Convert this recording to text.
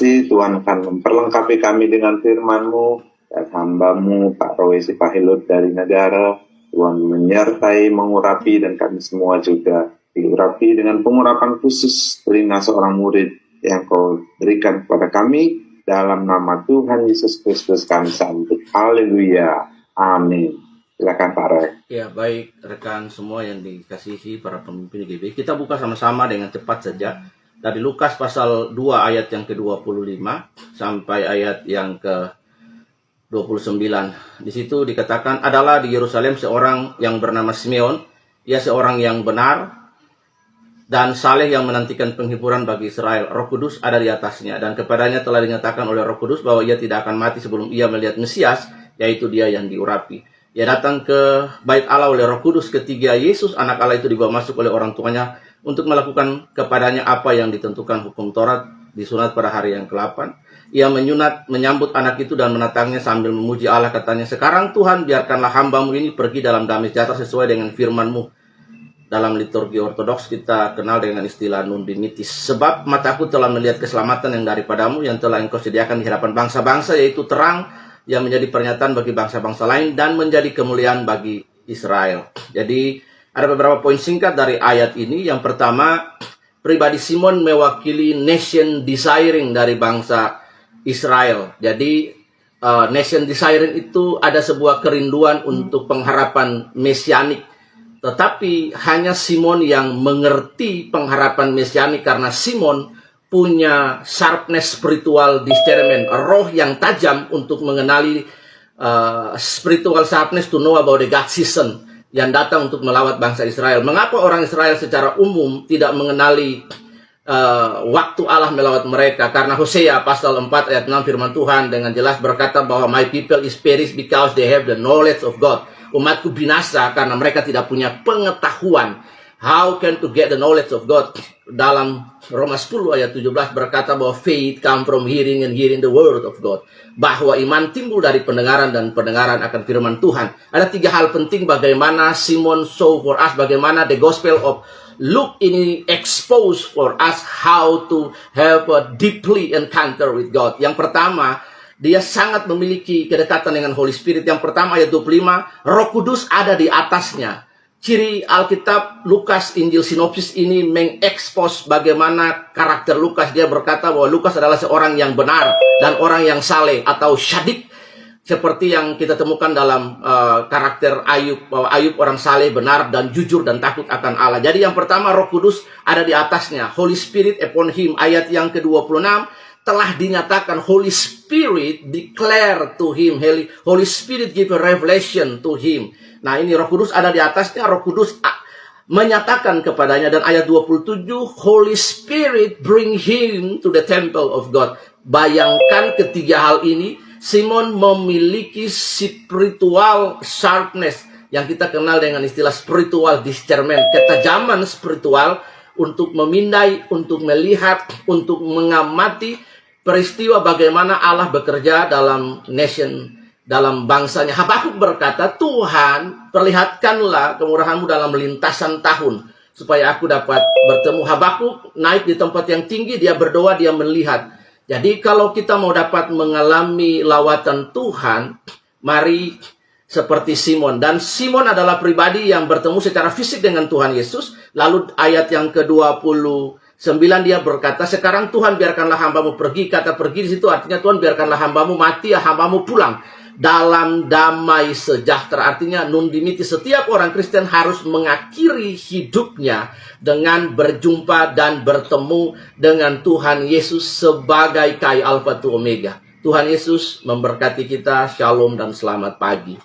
kasih Tuhan akan memperlengkapi kami dengan firman-Mu dan hamba-Mu Pak Roy Sipahilut dari negara. Tuhan menyertai, mengurapi, dan kami semua juga diurapi dengan pengurapan khusus telinga seorang murid yang Kau berikan kepada kami. Dalam nama Tuhan Yesus Kristus kami sambut. Haleluya. Amin. Silakan Pak Roy. Ya, baik rekan semua yang dikasihi para pemimpin GB. Kita buka sama-sama dengan cepat saja. Dari Lukas pasal 2 ayat yang ke-25 sampai ayat yang ke-29. Di situ dikatakan, adalah di Yerusalem seorang yang bernama Simeon. Ia seorang yang benar dan saleh yang menantikan penghiburan bagi Israel. Roh Kudus ada di atasnya, dan kepadanya telah dinyatakan oleh Roh Kudus bahwa ia tidak akan mati sebelum ia melihat Mesias, yaitu Dia yang diurapi. Ia datang ke bait Allah oleh Roh Kudus ketika Yesus anak Allah itu dibawa masuk oleh orang tuanya untuk melakukan kepadanya apa yang ditentukan hukum Taurat, disunat pada hari yang ke-8. Ia menyambut anak itu dan menatangnya sambil memuji Allah, katanya, sekarang Tuhan, biarkanlah hamba-Mu ini pergi dalam damai sejahtera sesuai dengan firman-Mu. Dalam liturgi ortodoks kita kenal dengan istilah nundimitis. Sebab mataku telah melihat keselamatan yang daripadamu, yang telah Engkau sediakan di hadapan bangsa-bangsa, yaitu terang yang menjadi pernyataan bagi bangsa-bangsa lain dan menjadi kemuliaan bagi Israel. Jadi ada beberapa poin singkat dari ayat ini. Yang pertama, pribadi Simon mewakili nation desiring dari bangsa Israel. Jadi nation desiring itu ada sebuah kerinduan untuk pengharapan mesianik. Tetapi hanya Simon yang mengerti pengharapan mesianik, karena Simon punya sharpness spiritual discernment, roh yang tajam untuk mengenali spiritual sharpness to know about the God season yang datang untuk melawat bangsa Israel. Mengapa orang Israel secara umum tidak mengenali waktu Allah melawat mereka? Karena Hosea pasal 4 ayat 6 firman Tuhan dengan jelas berkata bahwa my people is perished because they have the knowledge of God. Umatku binasa karena mereka tidak punya pengetahuan. How can to get the knowledge of God? Dalam Roma 10 ayat 17 berkata bahwa faith come from hearing and hearing the word of God. Bahwa iman timbul dari pendengaran dan pendengaran akan firman Tuhan. Ada 3 hal penting bagaimana Simon show for us, bagaimana the gospel of Luke ini expose for us how to have a deeply encounter with God. Yang pertama, dia sangat memiliki kedekatan dengan Holy Spirit. Yang pertama ayat 25, Roh Kudus ada di atasnya. Ciri Alkitab Lukas, Injil sinopsis ini mengekspos bagaimana karakter Lukas. Dia berkata bahwa Lukas adalah seorang yang benar dan orang yang saleh atau syadik. Seperti yang kita temukan dalam karakter Ayub, bahwa Ayub orang saleh, benar, dan jujur, dan takut akan Allah. Jadi yang pertama, Roh Kudus ada di atasnya. Holy Spirit upon him. Ayat yang ke-26, telah dinyatakan. Holy Spirit declare to him. Holy Spirit give a revelation to him. Nah, ini Roh Kudus ada di atasnya. Roh Kudus menyatakan kepadanya. Dan ayat 27, Holy Spirit bring him to the temple of God. Bayangkan ketiga hal ini. Simon memiliki spiritual sharpness yang kita kenal dengan istilah spiritual discernment, ketajaman spiritual untuk memindai, untuk melihat, untuk mengamati peristiwa bagaimana Allah bekerja dalam nation, dalam bangsanya. Habakuk berkata, Tuhan, perlihatkanlah kemurahan-Mu dalam lintasan tahun, supaya aku dapat bertemu. Habakuk naik di tempat yang tinggi, dia berdoa, dia melihat. Jadi kalau kita mau dapat mengalami lawatan Tuhan, mari seperti Simon. Dan Simon adalah pribadi yang bertemu secara fisik dengan Tuhan Yesus. Lalu ayat yang ke-29 dia berkata, sekarang Tuhan biarkanlah hamba-Mu pergi. Kata pergi di situ artinya Tuhan biarkanlah hamba-Mu mati, hamba-Mu pulang dalam damai sejahtera. Artinya nundimiti, setiap orang Kristen harus mengakhiri hidupnya dengan berjumpa dan bertemu dengan Tuhan Yesus sebagai Kai Alpha to Omega. Tuhan Yesus memberkati kita. Shalom dan selamat pagi.